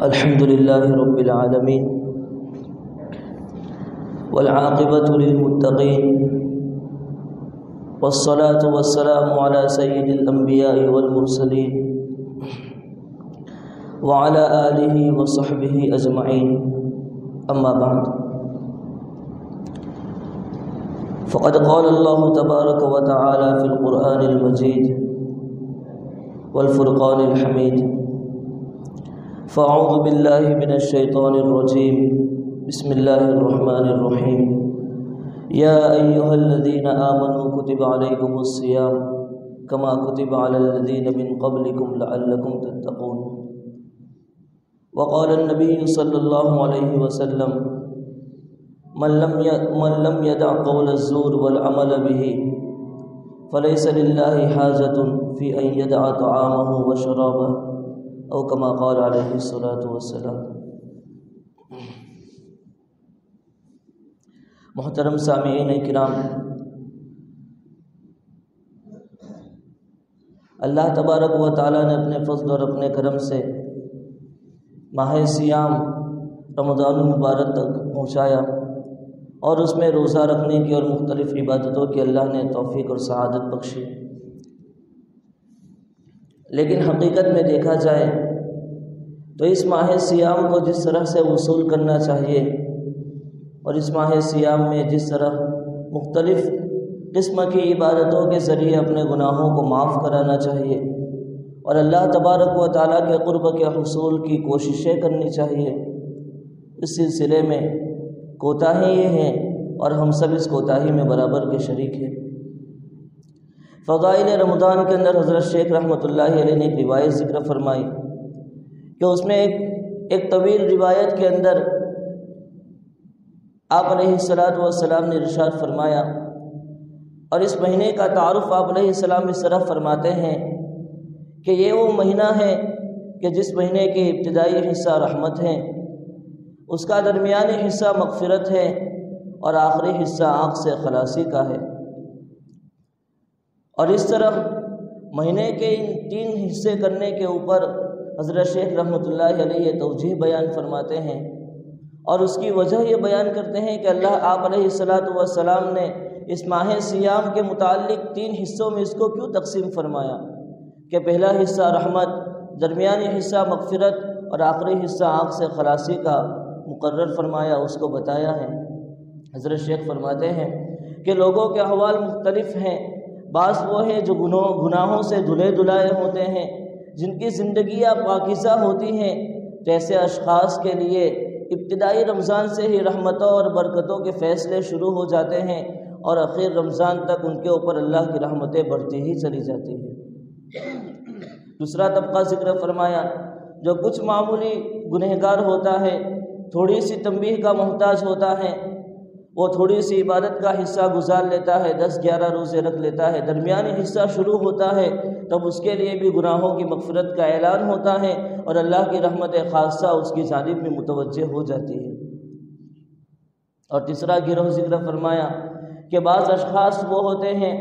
الحمد لله رب العالمين والعاقبة للمتقين والصلاة والسلام على سيد الأنبياء والمرسلين وعلى آله وصحبه أجمعين. أما بعد، فقد قال الله تبارك وتعالى في القرآن المجيد والفرقان الحميد: فأعوذ بالله من الشيطان الرجيم، بسم الله الرحمن الرحيم. يا أيها الذين آمنوا كتب عليكم الصيام كما كتب على الذين من قبلكم لعلكم تتقون. وقال النبي صلى الله عليه وسلم: من لم يدع قول الزور والعمل به فليس لله حاجة في أن يدع طعامه وشرابه، او کما قال علیہ الصلاۃ والسلام. محترم سامعین کرام، اللہ تبارک و تعالیٰ نے اپنے فضل اور اپنے کرم سے ماہ سیام رمضان المبارک تک پہنچایا اور اس میں روزہ رکھنے کی اور مختلف عبادتوں کی اللہ نے توفیق اور سعادت بخشی. لیکن حقیقت میں دیکھا جائے تو اس ماہ سیام کو جس طرح سے وصول کرنا چاہیے اور اس ماہ سیام میں جس طرح مختلف قسم کی عبادتوں کے ذریعے اپنے گناہوں کو معاف کرانا چاہیے اور اللہ تبارک و تعالیٰ کے قرب کے حصول کی کوششیں کرنی چاہیے، اس سلسلے میں کوتاہی یہ ہیں اور ہم سب اس کوتاہی میں برابر کے شریک ہیں. فضائل رمضان کے اندر حضرت شیخ رحمۃ اللہ علیہ نے ایک روایت ذکر فرمائی کہ اس میں ایک طویل روایت کے اندر آپ علیہ السلام نے ارشاد فرمایا، اور اس مہینے کا تعارف آپ علیہ السلام اس طرح فرماتے ہیں کہ یہ وہ مہینہ ہے کہ جس مہینے کے ابتدائی حصہ رحمت ہے، اس کا درمیانی حصہ مغفرت ہے اور آخری حصہ آنکھ سے خلاصی کا ہے. اور اس طرح مہینے کے ان 3 حصے کرنے کے اوپر حضرت شیخ رحمۃ اللہ علیہ توجیہ بیان فرماتے ہیں اور اس کی وجہ یہ بیان کرتے ہیں کہ اللہ آپ علیہ السلام نے اس ماہ سیام کے متعلق 3 حصوں میں اس کو کیوں تقسیم فرمایا کہ پہلا حصہ رحمت، درمیانی حصہ مغفرت اور آخری حصہ آنکھ سے خلاصی کا مقرر فرمایا، اس کو بتایا ہے. حضرت شیخ فرماتے ہیں کہ لوگوں کے احوال مختلف ہیں. بعض وہ ہیں جو گناہوں سے دھلے دھلائے ہوتے ہیں، جن کی زندگیاں پاکیزہ ہوتی ہیں. جیسے اشخاص کے لیے ابتدائی رمضان سے ہی رحمتوں اور برکتوں کے فیصلے شروع ہو جاتے ہیں اور آخر رمضان تک ان کے اوپر اللہ کی رحمتیں بڑھتی ہی چلی جاتی ہیں. دوسرا طبقہ ذکر فرمایا جو کچھ معمولی گنہگار ہوتا ہے، تھوڑی سی تنبیہ کا محتاج ہوتا ہے، وہ تھوڑی سی عبادت کا حصہ گزار لیتا ہے، 10-11 روزے رکھ لیتا ہے، درمیانی حصہ شروع ہوتا ہے تب اس کے لیے بھی گناہوں کی مغفرت کا اعلان ہوتا ہے اور اللہ کی رحمت خاصہ اس کی جانب میں متوجہ ہو جاتی ہے. اور تیسرا گروہ ذکر فرمایا کہ بعض اشخاص وہ ہوتے ہیں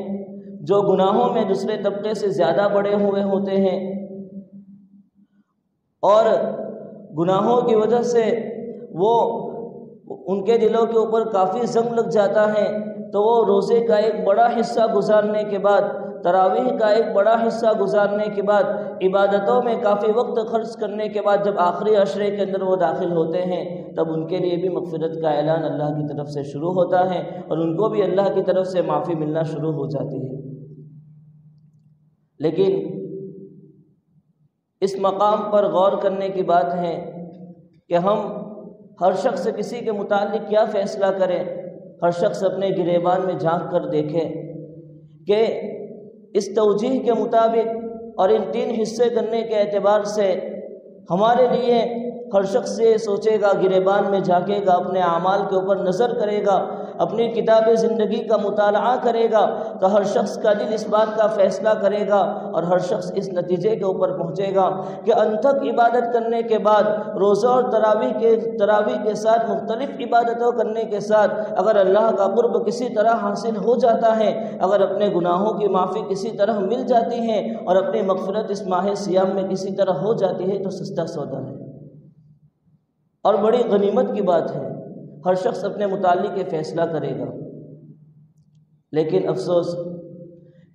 جو گناہوں میں دوسرے طبقے سے زیادہ بڑے ہوئے ہوتے ہیں اور گناہوں کی وجہ سے وہ ان کے دلوں کے اوپر کافی زنگ لگ جاتا ہے، تو وہ روزے کا ایک بڑا حصہ گزارنے کے بعد، تراویح کا ایک بڑا حصہ گزارنے کے بعد، عبادتوں میں کافی وقت خرچ کرنے کے بعد جب آخری عشرے کے اندر وہ داخل ہوتے ہیں تب ان کے لیے بھی مغفرت کا اعلان اللہ کی طرف سے شروع ہوتا ہے اور ان کو بھی اللہ کی طرف سے معافی ملنا شروع ہو جاتی ہے. لیکن اس مقام پر غور کرنے کی بات ہے کہ ہم ہر شخص کسی کے متعلق کیا فیصلہ کرے. ہر شخص اپنے گریبان میں جھانک کر دیکھے کہ اس توجیہ کے مطابق اور ان 3 حصے کرنے کے اعتبار سے ہمارے لیے ہر شخص یہ سوچے گا، گریبان میں جھانکے گا، اپنے اعمال کے اوپر نظر کرے گا، اپنی کتاب زندگی کا مطالعہ کرے گا، تو ہر شخص کا دل اس بات کا فیصلہ کرے گا اور ہر شخص اس نتیجے کے اوپر پہنچے گا کہ انتھک عبادت کرنے کے بعد، روزہ اور تراویح کے ساتھ مختلف عبادتوں کرنے کے ساتھ اگر اللہ کا قرب کسی طرح حاصل ہو جاتا ہے، اگر اپنے گناہوں کی معافی کسی طرح مل جاتی ہے اور اپنی مغفرت اس ماہ سیام میں کسی طرح ہو جاتی ہے، تو سستا سودا ہے اور بڑی غنیمت کی بات ہے۔ ہر شخص اپنے متعلق یہ فیصلہ کرے گا، لیکن افسوس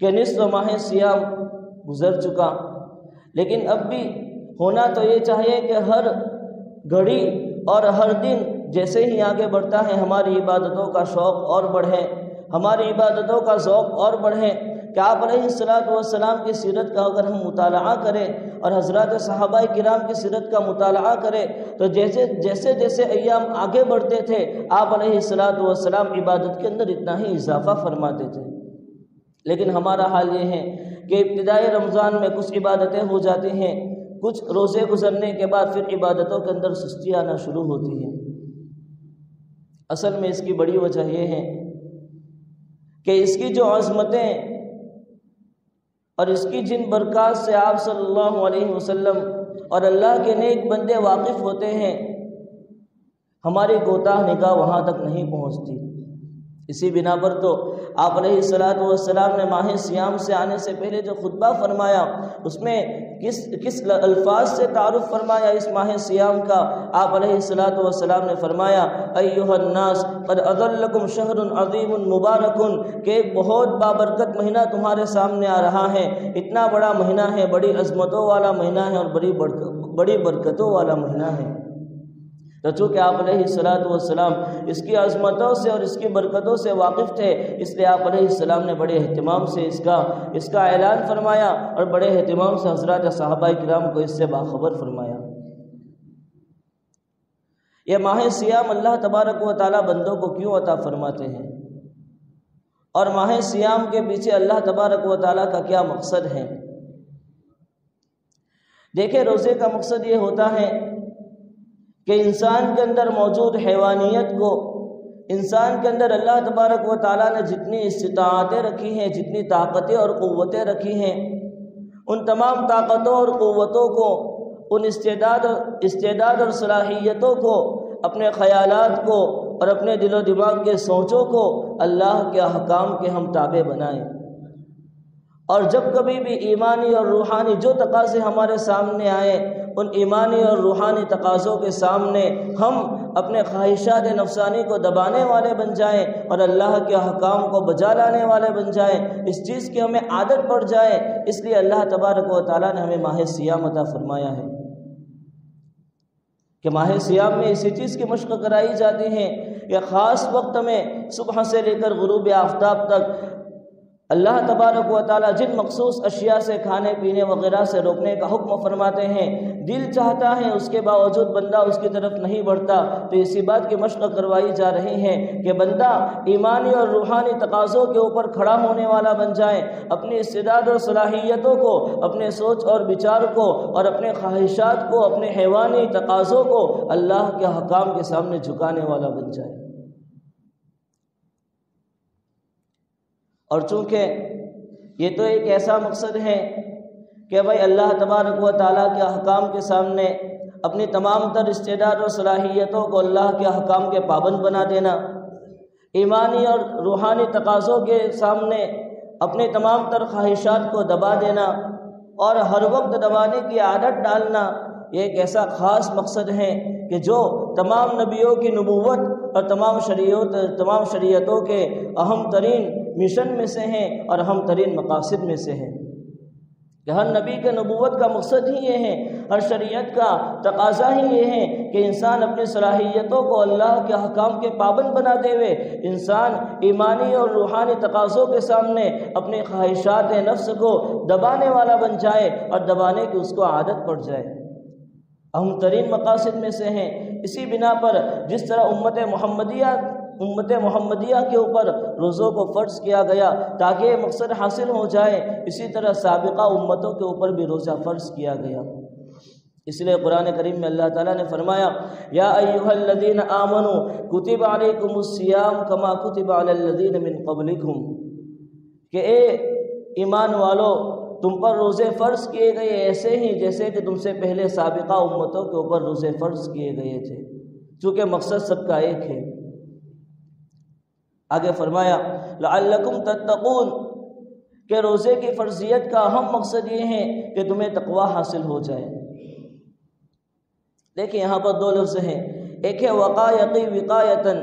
کہ نصف ماہ سیام گزر چکا، لیکن اب بھی ہونا تو یہ چاہیے کہ ہر گھڑی اور ہر دن جیسے ہی آگے بڑھتا ہے ہماری عبادتوں کا شوق اور بڑھے، ہماری عبادتوں کا ذوق اور بڑھے، کہ آپ علیہ الصلاۃ والسلام کی سیرت کا اگر ہم مطالعہ کریں اور حضرات صحابہ کرام کی سیرت کا مطالعہ کریں تو جیسے ایام آگے بڑھتے تھے آپ علیہ الصلاۃ والسلام عبادت کے اندر اتنا ہی اضافہ فرماتے تھے۔ لیکن ہمارا حال یہ ہے کہ ابتدائی رمضان میں کچھ عبادتیں ہو جاتی ہیں، کچھ روزے گزرنے کے بعد پھر عبادتوں کے اندر سستی آنا شروع ہوتی ہے۔ اصل میں اس کی بڑی وجہ یہ ہے کہ اس کی جو عظمتیں اور اس کی جن برکات سے آپ صلی اللہ علیہ وسلم اور اللہ کے نیک بندے واقف ہوتے ہیں، ہماری کوتاہ نگاہ وہاں تک نہیں پہنچتی۔ اسی بنا پر تو آپ علیہ الصلاۃ والسلام نے ماہ سیام سے آنے سے پہلے جو خطبہ فرمایا اس میں کس الفاظ سے تعارف فرمایا اس ماہ سیام کا؟ آپ علیہ الصلاۃ والسلام نے فرمایا ایھا الناس قد اضلکم شہر عظیم مبارک، کہ ایک بہت بابرکت مہینہ تمہارے سامنے آ رہا ہے، اتنا بڑا مہینہ ہے، بڑی عظمتوں والا مہینہ ہے اور بڑی برکتوں والا مہینہ ہے۔ تو چونکہ آپ علیہ الصلاۃ والسلام اس کی عظمتوں سے اور اس کی برکتوں سے واقف تھے، اس لیے آپ علیہ السلام نے بڑے اہتمام سے اس کا اعلان فرمایا اور بڑے اہتمام سے حضرات صحابہ کرام کو اس سے باخبر فرمایا۔ یہ ماہ سیام اللہ تبارک و تعالی بندوں کو کیوں عطا فرماتے ہیں اور ماہ سیام کے پیچھے اللہ تبارک و تعالی کا کیا مقصد ہے؟ دیکھیں، روزے کا مقصد یہ ہوتا ہے کہ انسان کے اندر موجود حیوانیت کو، انسان کے اندر اللہ تبارک و تعالیٰ نے جتنی استطاعتیں رکھی ہیں، جتنی طاقتیں اور قوتیں رکھی ہیں، ان تمام طاقتوں اور قوتوں کو، ان استعداد اور صلاحیتوں کو، اپنے خیالات کو اور اپنے دل و دماغ کے سوچوں کو اللہ کے احکام کے ہم تابع بنائیں۔ اور جب کبھی بھی ایمانی اور روحانی جو تقاضے ہمارے سامنے آئیں، ان ایمانی اور روحانی تقاضوں کے سامنے ہم اپنے خواہشات نفسانی کو دبانے والے بن جائیں اور اللہ کے احکام کو بجا لانے والے بن جائیں، اس چیز کی ہمیں عادت پڑ جائے۔ اس لیے اللہ تبارک و تعالیٰ نے ہمیں ماہ سیام عطا فرمایا ہے کہ ماہ سیام میں اسی چیز کی مشق کرائی جاتی ہے کہ خاص وقت میں صبح سے لے کر غروب آفتاب تک اللہ تبارک و تعالیٰ جن مخصوص اشیاء سے کھانے پینے وغیرہ سے روکنے کا حکم فرماتے ہیں، دل چاہتا ہے اس کے باوجود بندہ اس کی طرف نہیں بڑھتا، تو اسی بات کی مشق کروائی جا رہی ہے کہ بندہ ایمانی اور روحانی تقاضوں کے اوپر کھڑا ہونے والا بن جائے، اپنی استعداد اور صلاحیتوں کو، اپنے سوچ اور بچار کو اور اپنے خواہشات کو، اپنے حیوانی تقاضوں کو اللہ کے احکام کے سامنے جھکانے والا بن جائے۔ اور چونکہ یہ تو ایک ایسا مقصد ہے کہ بھائی اللہ تبارک و تعالیٰ کے احکام کے سامنے اپنی تمام تر استعداد اور صلاحیتوں کو اللہ کے احکام کے پابند بنا دینا، ایمانی اور روحانی تقاضوں کے سامنے اپنے تمام تر خواہشات کو دبا دینا اور ہر وقت دبانے کی عادت ڈالنا، یہ ایک ایسا خاص مقصد ہے کہ جو تمام نبیوں کی نبوت اور تمام شریعتوں کے اہم ترین مشن میں سے ہیں اور اہم ترین مقاصد میں سے ہیں کہ ہر نبی کے نبوت کا مقصد ہی یہ ہے، ہر شریعت کا تقاضا ہی یہ ہے کہ انسان اپنی صلاحیتوں کو اللہ کے احکام کے پابند بناتے ہوئے انسان ایمانی اور روحانی تقاضوں کے سامنے اپنی خواہشات نفس کو دبانے والا بن جائے اور دبانے کی اس کو عادت پڑ جائے۔ اہم ترین مقاصد میں سے ہیں۔ اسی بنا پر جس طرح امت محمدیہ کے اوپر روزوں کو فرض کیا گیا تاکہ یہ مقصد حاصل ہو جائے، اسی طرح سابقہ امتوں کے اوپر بھی روزہ فرض کیا گیا۔ اس لیے قرآن کریم میں اللہ تعالیٰ نے فرمایا یا ایھا الذین آمنوا کتب علیکم الصیام کما کتب علی الذین من قبلکم، کہ اے ایمان والو تم پر روزے فرض کیے گئے ایسے ہی جیسے کہ تم سے پہلے سابقہ امتوں کے اوپر روزے فرض کیے گئے تھے، چونکہ مقصد سب کا ایک ہے۔ آگے فرمایا لعلکم تتقون، کہ روزے کی فرضیت کا اہم مقصد یہ ہے کہ تمہیں تقوی حاصل ہو جائے۔ دیکھیں یہاں پر دو لفظ ہیں، ایک ہے وقایقی وقایتاً،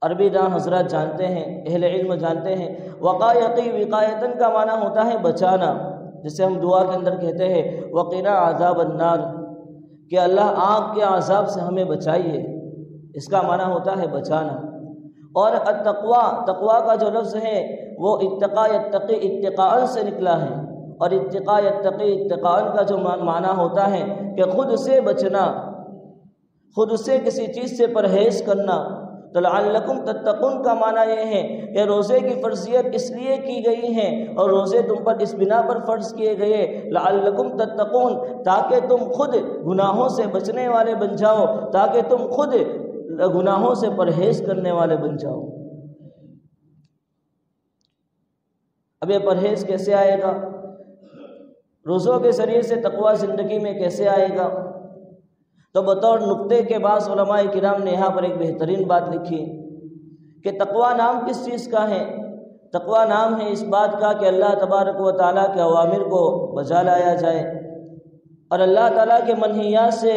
عربی دان حضرات جانتے ہیں، اہل علم جانتے ہیں، وقایقی وقایتاً کا معنی ہوتا ہے بچانا، جسے ہم دعا کے اندر کہتے ہیں وقنا عذاب النار، کہ اللہ آگ کے عذاب سے ہمیں بچائیے، اس کا معنی ہوتا ہے بچانا۔ اور التقوی، تقوی کا جو لفظ ہے وہ اتقا یتقی اتقاء سے نکلا ہے، اور اتقا یتقی اتقاء کا جو معنی ہوتا ہے کہ خود سے بچنا، خود سے کسی چیز سے پرہیز کرنا۔ تو لعلکم تتقون کا معنی یہ ہے کہ روزے کی فرضیت اس لیے کی گئی ہے اور روزے تم پر اس بنا پر فرض کیے گئے لعلکم تتقون، تاکہ تم خود گناہوں سے بچنے والے بن جاؤ، تاکہ تم خود گناہوں سے پرہیز کرنے والے بن جاؤ۔ اب یہ پرہیز کیسے آئے گا؟ روزوں کے ذریعے سے تقوی زندگی میں کیسے آئے گا؟ تو بطور نقطے کے بعض علماء کرام نے یہاں پر ایک بہترین بات لکھی کہ تقوی نام کس چیز کا ہے؟ تقوی نام ہے اس بات کا کہ اللہ تبارک و تعالیٰ کے اوامر کو بجا لایا جائے اور اللہ تعالیٰ کے منہیات سے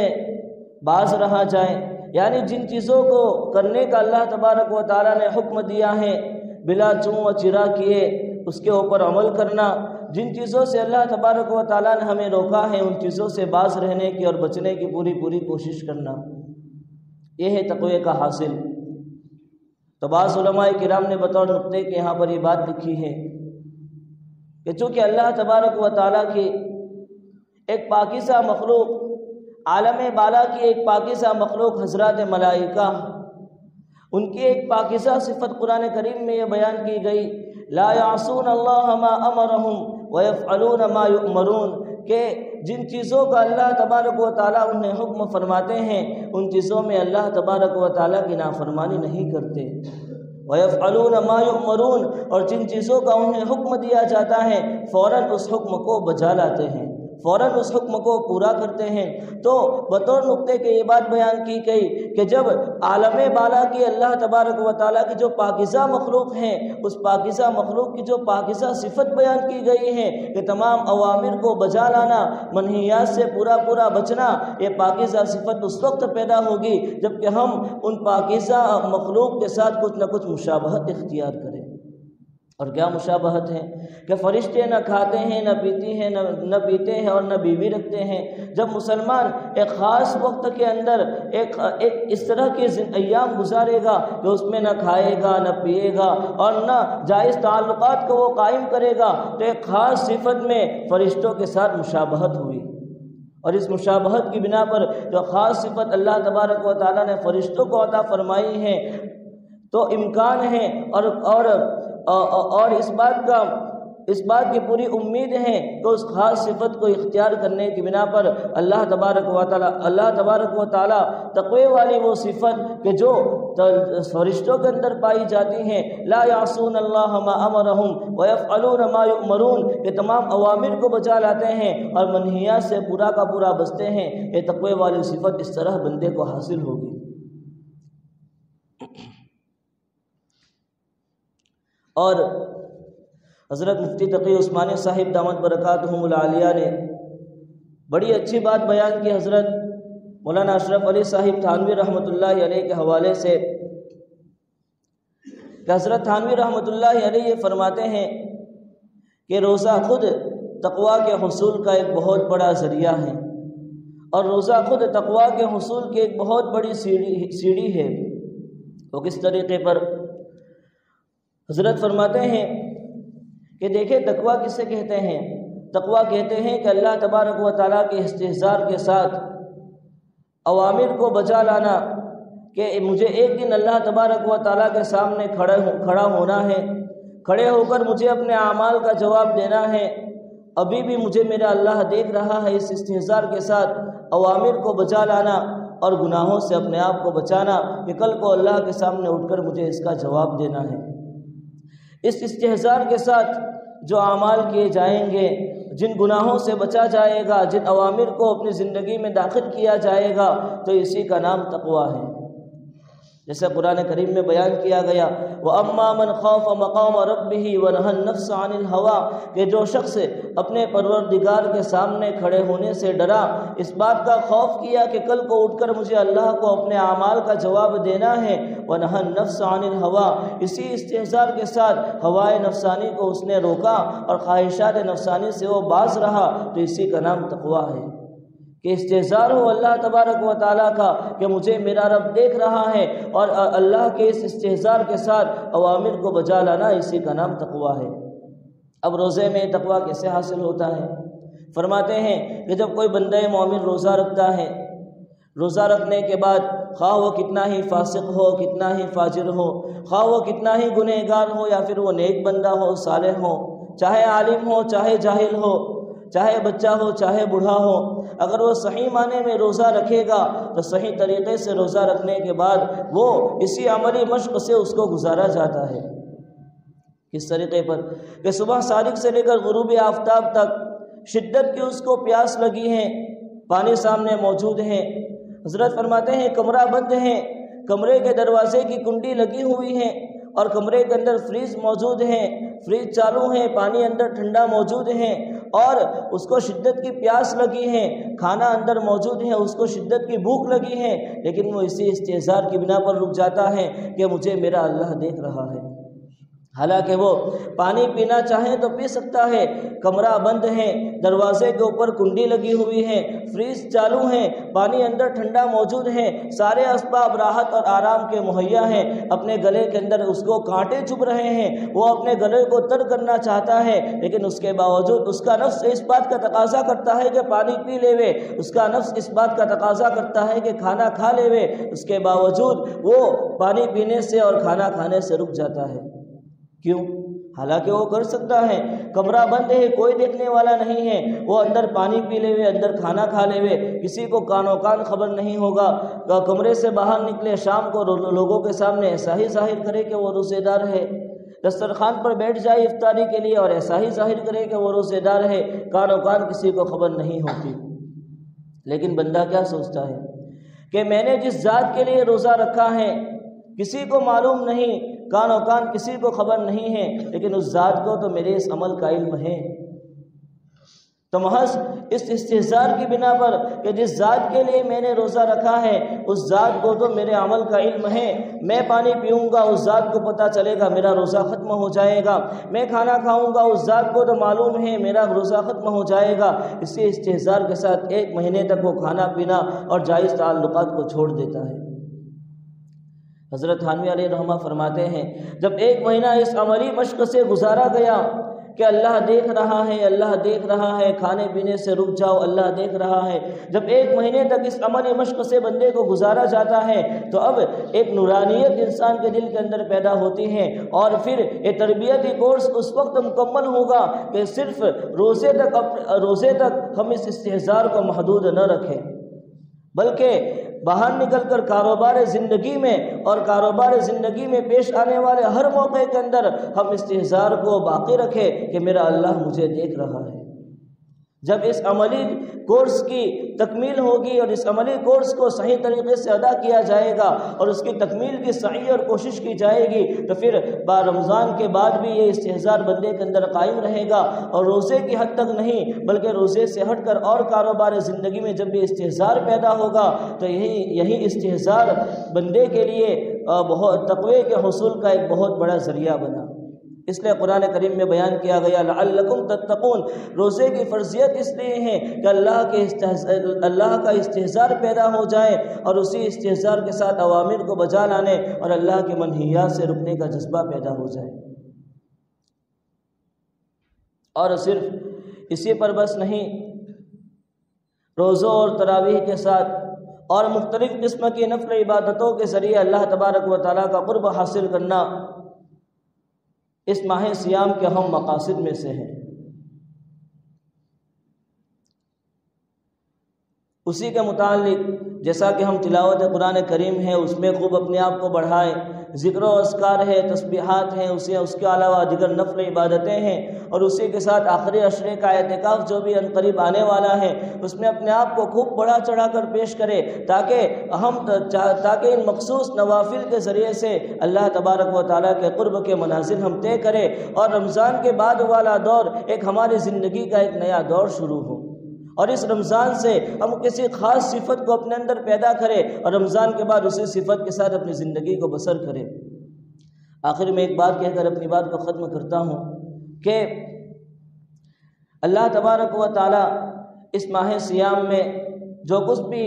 باز رہا جائے، یعنی جن چیزوں کو کرنے کا اللہ تبارک و تعالیٰ نے حکم دیا ہے بلا چوں و چرا کیے اس کے اوپر عمل کرنا، جن چیزوں سے اللہ تبارک و تعالیٰ نے ہمیں روکا ہے ان چیزوں سے باز رہنے کی اور بچنے کی پوری کوشش کرنا، یہ ہے تقوی کا حاصل۔ تو بعض علماء کرام نے بطور نقطے کے یہاں پر یہ بات لکھی ہے کہ چونکہ اللہ تبارک و تعالیٰ کی ایک پاکیزہ مخلوق، عالم بالا کی ایک پاکیزہ مخلوق حضرات ملائکہ، ان کی ایک پاکیزہ صفت قرآن کریم میں یہ بیان کی گئی لا یعصون اللہ ما امرہم ویفعلون ما یؤمرون، کہ جن چیزوں کا اللہ تبارک و تعالیٰ انہیں حکم فرماتے ہیں ان چیزوں میں اللہ تبارک و تعالیٰ کی نافرمانی نہیں کرتے، ویفعلون ما یؤمرون، اور جن چیزوں کا انہیں حکم دیا جاتا ہے فوراً اس حکم کو بجا لاتے ہیں، فوراً اس حکم کو پورا کرتے ہیں۔ تو بطور نقطے کے یہ بات بیان کی گئی کہ جب عالم بالا کی اللہ تبارک و تعالیٰ کی جو پاکیزہ مخلوق ہیں اس پاکیزہ مخلوق کی جو پاکیزہ صفت بیان کی گئی ہے کہ تمام اوامر کو بجا لانا، منہیات سے پورا بچنا، یہ پاکیزہ صفت اس وقت پیدا ہوگی جب کہ ہم ان پاکیزہ مخلوق کے ساتھ کچھ نہ کچھ مشابہت اختیار کریں۔ اور کیا مشابہت ہے کہ فرشتے نہ کھاتے ہیں نہ پیتے ہیں اور نہ بیوی رکھتے ہیں۔ جب مسلمان ایک خاص وقت کے اندر ایک اس طرح کے ایام گزارے گا کہ اس میں نہ کھائے گا نہ پیے گا اور نہ جائز تعلقات کو وہ قائم کرے گا، تو ایک خاص صفت میں فرشتوں کے ساتھ مشابہت ہوئی، اور اس مشابہت کی بنا پر جو خاص صفت اللہ تبارک و تعالیٰ نے فرشتوں کو عطا فرمائی ہے تو امکان ہے اور اس بات کی پوری امید ہے کہ اس خاص صفت کو اختیار کرنے کی بنا پر اللہ تبارک و تعالی تقوی والی وہ صفت کہ جو فرشتوں کے اندر پائی جاتی ہیں، لا یعصون اللہ ما امرہم ویفعلون ما یؤمرون، یہ تمام اوامر کو بجا لاتے ہیں اور منہیات سے پورا کا پورا بچتے ہیں، یہ تقوی والی صفت اس طرح بندے کو حاصل ہوگی۔ اور حضرت مفتی تقی عثمانی صاحب دامت برکاتہم العالیہ نے بڑی اچھی بات بیان کی حضرت مولانا اشرف علی صاحب تھانوی رحمۃ اللہ علیہ کے حوالے سے، کہ حضرت تھانوی رحمۃ اللہ علیہ یہ فرماتے ہیں کہ روزہ خود تقوی کے حصول کا ایک بہت بڑا ذریعہ ہے، اور روزہ خود تقوی کے حصول کی ایک بہت بڑی سیڑھی ہے۔ وہ کس طریقے پر؟ حضرت فرماتے ہیں کہ دیکھیں تقوی کسے کہتے ہیں؟ تقوی کہتے ہیں کہ اللہ تبارک و تعالیٰ کے استحضار کے ساتھ اوامر کو بجا لانا، کہ مجھے ایک دن اللہ تبارک و تعالیٰ کے سامنے کھڑا ہونا ہے، کھڑے ہو کر مجھے اپنے اعمال کا جواب دینا ہے، ابھی بھی مجھے میرا اللہ دیکھ رہا ہے، اس استحضار کے ساتھ اوامر کو بچا لانا اور گناہوں سے اپنے آپ کو بچانا کہ کل کو اللہ کے سامنے اٹھ کر مجھے اس کا جواب دینا ہے۔ اس استحضار کے ساتھ جو اعمال کیے جائیں گے، جن گناہوں سے بچا جائے گا، جن اوامر کو اپنی زندگی میں داخل کیا جائے گا، تو اسی کا نام تقویٰ ہے۔ جیسے قرآن کریم میں بیان کیا گیا، وَأَمَّا مَنْ خَافَ مَقَامَ رَبِّهِ وَنَهَى النَّفْسَ عَنِ الْهَوَىٰ کہ جو شخص اپنے پروردگار کے سامنے کھڑے ہونے سے ڈرا، اس بات کا خوف کیا کہ کل کو اٹھ کر مجھے اللہ کو اپنے اعمال کا جواب دینا ہے، وَنَهَى النَّفْسَ عَنِ الْهَوَىٰ اسی استحضار کے ساتھ ہوائے نفسانی کو اس نے روکا اور خواہشات نفسانی سے وہ باز رہا، تو اسی کا نام تقویٰ ہے۔ کہ استحضار ہو اللہ تبارک و تعالیٰ کا کہ مجھے میرا رب دیکھ رہا ہے، اور اللہ کے اس استحضار کے ساتھ اوامر کو بجا لانا، اسی کا نام تقویٰ ہے۔ اب روزے میں تقویٰ کیسے حاصل ہوتا ہے؟ فرماتے ہیں کہ جب کوئی بندہ مومن روزہ رکھتا ہے، روزہ رکھنے کے بعد خواہ وہ کتنا ہی فاسق ہو، کتنا ہی فاجر ہو، خواہ وہ کتنا ہی گنہگار ہو یا پھر وہ نیک بندہ ہو، صالح ہو، چاہے عالم ہو چاہے جاہل ہو، چاہے بچہ ہو چاہے بوڑھا ہو، اگر وہ صحیح معنی میں روزہ رکھے گا تو صحیح طریقے سے روزہ رکھنے کے بعد وہ اسی عملی مشق سے اس کو گزارا جاتا ہے۔ اس طریقے پر کہ صبح صادق سے لے کر غروب آفتاب تک شدت کی اس کو پیاس لگی ہے، پانی سامنے موجود ہے، حضرت فرماتے ہیں کمرہ بند ہے، کمرے کے دروازے کی کنڈی لگی ہوئی ہے اور کمرے کے اندر فریج موجود ہے، فریج چالو ہے، پانی اندر ٹھنڈا موجود ہے، اور اس کو شدت کی پیاس لگی ہے، کھانا اندر موجود ہے، اس کو شدت کی بھوک لگی ہے، لیکن وہ اسی استحضار کی بنا پر رک جاتا ہے کہ مجھے میرا اللہ دیکھ رہا ہے۔ حالانکہ وہ پانی پینا چاہے تو پی سکتا ہے، کمرہ بند ہے، دروازے کے اوپر کنڈی لگی ہوئی ہے، فریج چالو ہے، پانی اندر ٹھنڈا موجود ہے، سارے اسباب راحت اور آرام کے مہیا ہیں، اپنے گلے کے اندر اس کو کانٹے چبھ رہے ہیں، وہ اپنے گلے کو تر کرنا چاہتا ہے، لیکن اس کے باوجود اس کا نفس اس بات کا تقاضا کرتا ہے کہ پانی پی لے وے، اس کا نفس اس بات کا تقاضا کرتا ہے کہ کھانا کھا لے وے، اس کے باوجود وہ پانی پینے سے اور کھانا کھانے سے رک جاتا ہے۔ کیوں؟ حالانکہ وہ کر سکتا ہے، کمرہ بند ہے، کوئی دیکھنے والا نہیں ہے، وہ اندر پانی پی لے ہوئے، اندر کھانا کھا لے ہوئے، کسی کو کانوں کان خبر نہیں ہوگا، کمرے سے باہر نکلے شام کو لوگوں کے سامنے ایسا ہی ظاہر کرے کہ وہ روزے دار ہے، دسترخوان پر بیٹھ جائے افطاری کے لیے اور ایسا ہی ظاہر کرے کہ وہ روزے دار ہے، کانوں کان کسی کو خبر نہیں ہوتی۔ لیکن بندہ کیا سوچتا ہے کہ میں نے جس ذات کے لیے روزہ رکھا ہے کسی کو معلوم نہیں، کانوں کان کسی کو خبر نہیں ہے، لیکن اس ذات کو تو میرے اس عمل کا علم ہے۔ تو محض اس استحضار کی بنا پر کہ جس ذات کے لیے میں نے روزہ رکھا ہے اس ذات کو تو میرے عمل کا علم ہے، میں پانی پیوں گا اس ذات کو پتہ چلے گا میرا روزہ ختم ہو جائے گا، میں کھانا کھاؤں گا اس ذات کو تو معلوم ہے میرا روزہ ختم ہو جائے گا۔ اسی استحضار کے ساتھ 1 مہینے تک وہ کھانا پینا اور جائز تعلقات کو چھوڑ دیتا ہے۔ حضرت تھانوی علیہ رحمہ فرماتے ہیں جب 1 مہینہ اس عملی مشق سے گزارا گیا کہ اللہ دیکھ رہا ہے، اللہ دیکھ رہا ہے، کھانے پینے سے رک جاؤ، اللہ دیکھ رہا ہے، جب 1 مہینے تک اس عملی مشق سے بندے کو گزارا جاتا ہے تو اب ایک نورانیت انسان کے دل کے اندر پیدا ہوتی ہے، اور پھر یہ تربیتی کورس اس وقت مکمل ہوگا کہ صرف روزے تک ہم اس استحضار کو محدود نہ رکھیں، بلکہ باہر نکل کر کاروبار زندگی میں اور کاروبار زندگی میں پیش آنے والے ہر موقع کے اندر ہم استحضار کو باقی رکھیں کہ میرا اللہ مجھے دیکھ رہا ہے۔ جب اس عملی کورس کی تکمیل ہوگی اور اس عملی کورس کو صحیح طریقے سے ادا کیا جائے گا اور اس کی تکمیل کی سعی اور کوشش کی جائے گی تو پھر رمضان کے بعد بھی یہ استحضار بندے کے اندر قائم رہے گا، اور روزے کی حد تک نہیں بلکہ روزے سے ہٹ کر اور کاروبار زندگی میں جب بھی استحضار پیدا ہوگا تو یہی استحضار بندے کے لیے بہت تقوی کے حصول کا ایک بہت بڑا ذریعہ بنا۔ اس لیے قرآن کریم میں بیان کیا گیا لعلکم تتقون، روزے کی فرضیت اس لیے ہے کہ اللہ کا استحضار پیدا ہو جائے اور اسی استحضار کے ساتھ اوامر کو بجا لانے اور اللہ کے منہیات سے رکنے کا جذبہ پیدا ہو جائے۔ اور صرف اسی پر بس نہیں، روزوں اور تراویح کے ساتھ اور مختلف قسم کی نفل عبادتوں کے ذریعے اللہ تبارک و تعالیٰ کا قرب حاصل کرنا اس ماہ سیام کے اہم مقاصد میں سے ہے۔ اسی کے متعلق جیسا کہ ہم تلاوت قرآن کریم ہے اس میں خوب اپنے آپ کو بڑھائیں، ذکر و اذکار ہے، تسبیحات ہیں، اس کے علاوہ دیگر نفل عبادتیں ہیں، اور اسی کے ساتھ آخری عشرے کا اعتکاف جو بھی عنقریب آنے والا ہے اس میں اپنے آپ کو خوب بڑھا چڑھا کر پیش کرے، تاکہ ان مخصوص نوافل کے ذریعے سے اللہ تبارک و تعالیٰ کے قرب کے منازل ہم طے کریں، اور رمضان کے بعد والا دور ایک ہماری زندگی کا ایک نیا دور شروع ہو، اور اس رمضان سے ہم کسی خاص صفت کو اپنے اندر پیدا کریں اور رمضان کے بعد اسی صفت کے ساتھ اپنی زندگی کو بسر کریں۔ آخر میں ایک بات کہہ کر اپنی بات کو ختم کرتا ہوں کہ اللہ تبارک و تعالیٰ اس ماہ سیام میں جو کچھ بھی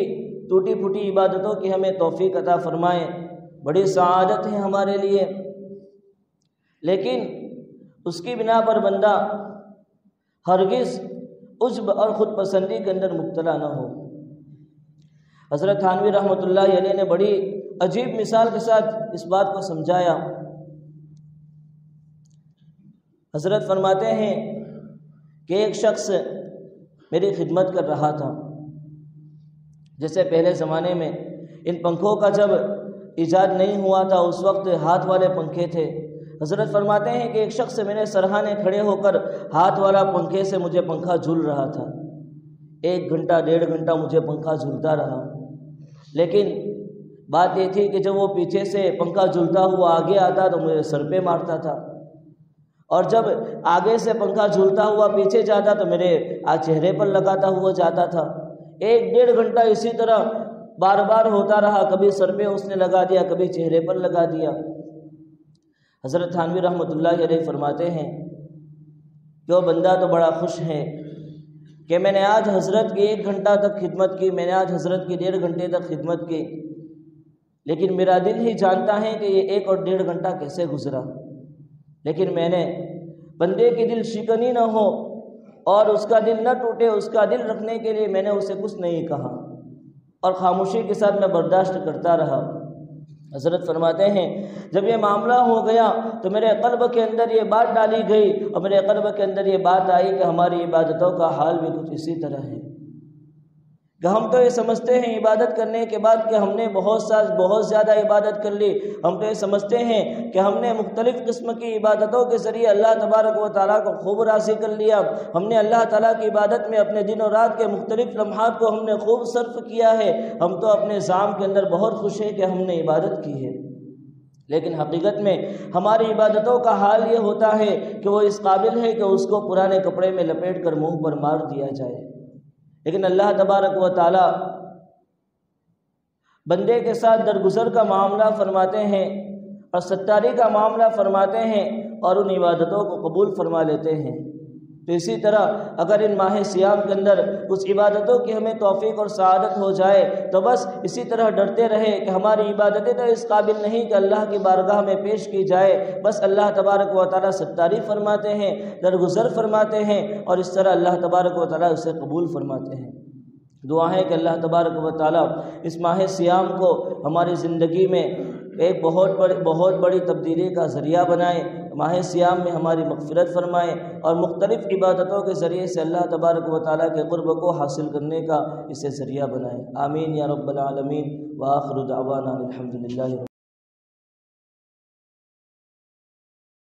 ٹوٹی پھوٹی عبادتوں کی ہمیں توفیق عطا فرمائے بڑی سعادت ہے ہمارے لیے، لیکن اس کی بنا پر بندہ ہرگز عجب اور خود پسندی کے اندر مبتلا نہ ہو۔ حضرت تھانوی رحمۃ اللہ علیہ نے بڑی عجیب مثال کے ساتھ اس بات کو سمجھایا۔ حضرت فرماتے ہیں کہ ایک شخص میری خدمت کر رہا تھا، جیسے پہلے زمانے میں ان پنکھوں کا جب ایجاد نہیں ہوا تھا اس وقت ہاتھ والے پنکھے تھے۔ حضرت فرماتے ہیں کہ ایک شخص میرے سرہانے کھڑے ہو کر ہاتھ والا پنکھے سے مجھے پنکھا جھول رہا تھا، 1 گھنٹہ 1.5 گھنٹہ مجھے پنکھا جھولتا رہا، لیکن بات یہ تھی کہ جب وہ پیچھے سے پنکھا جھولتا ہوا آگے آتا تو مجھے سر پہ مارتا تھا، اور جب آگے سے پنکھا جھولتا ہوا پیچھے جاتا تو میرے چہرے پر لگاتا ہوا جاتا تھا۔ 1-1.5 گھنٹہ اسی طرح بار بار ہوتا رہا، کبھی سر پہ اس نے لگا دیا، کبھی چہرے پر لگا دیا۔ حضرت تھانوی رحمۃ اللہ علیہ فرماتے ہیں کہ وہ بندہ تو بڑا خوش ہے کہ میں نے آج حضرت کی 1 گھنٹہ تک خدمت کی، میں نے آج حضرت کی 1.5 گھنٹے تک خدمت کی، لیکن میرا دل ہی جانتا ہے کہ یہ 1 اور 1.5 گھنٹہ کیسے گزرا، لیکن میں نے بندے کی دل شکنی نہ ہو اور اس کا دل نہ ٹوٹے، اس کا دل رکھنے کے لیے میں نے اسے کچھ نہیں کہا اور خاموشی کے ساتھ میں برداشت کرتا رہا۔ حضرت فرماتے ہیں جب یہ معاملہ ہو گیا تو میرے قلب کے اندر یہ بات ڈالی گئی اور میرے قلب کے اندر یہ بات آئی کہ ہماری عبادتوں کا حال بھی کچھ اسی طرح ہے کہ ہم تو یہ سمجھتے ہیں عبادت کرنے کے بعد کہ ہم نے بہت زیادہ عبادت کر لی، ہم تو یہ سمجھتے ہیں کہ ہم نے مختلف قسم کی عبادتوں کے ذریعے اللہ تبارک و تعالیٰ کو خوب راضی کر لیا، ہم نے اللہ تعالیٰ کی عبادت میں اپنے دن و رات کے مختلف لمحات کو ہم نے خوب صرف کیا ہے، ہم تو اپنے ذام کے اندر بہت خوش ہیں کہ ہم نے عبادت کی ہے، لیکن حقیقت میں ہماری عبادتوں کا حال یہ ہوتا ہے کہ وہ اس قابل ہے کہ اس کو پرانے کپڑے میں لپیٹ کر منہ پر مار دیا جائے، لیکن اللہ تبارک و تعالیٰ بندے کے ساتھ درگزر کا معاملہ فرماتے ہیں اور ستاری کا معاملہ فرماتے ہیں اور ان عبادتوں کو قبول فرما لیتے ہیں۔ تو اسی طرح اگر ان ماہ سیام کے اندر کچھ عبادتوں کی ہمیں توفیق اور سعادت ہو جائے تو بس اسی طرح ڈرتے رہے کہ ہماری عبادتیں تو اس قابل نہیں کہ اللہ کی بارگاہ میں پیش کی جائے، بس اللہ تبارک و تعالیٰ ستاری فرماتے ہیں، درگزر فرماتے ہیں اور اس طرح اللہ تبارک و تعالیٰ اسے قبول فرماتے ہیں۔ دعا ہے کہ اللہ تبارک و تعالیٰ اس ماہ سیام کو ہماری زندگی میں ایک بہت بڑی تبدیلی کا ذریعہ بنائے، ماہ سیام میں ہماری مغفرت فرمائے اور مختلف عبادتوں کے ذریعے سے اللہ تبارک و تعالیٰ کے قرب کو حاصل کرنے کا اسے ذریعہ بنائے۔ آمین یا رب العالمین، وآخر دعوانا الحمدللہ۔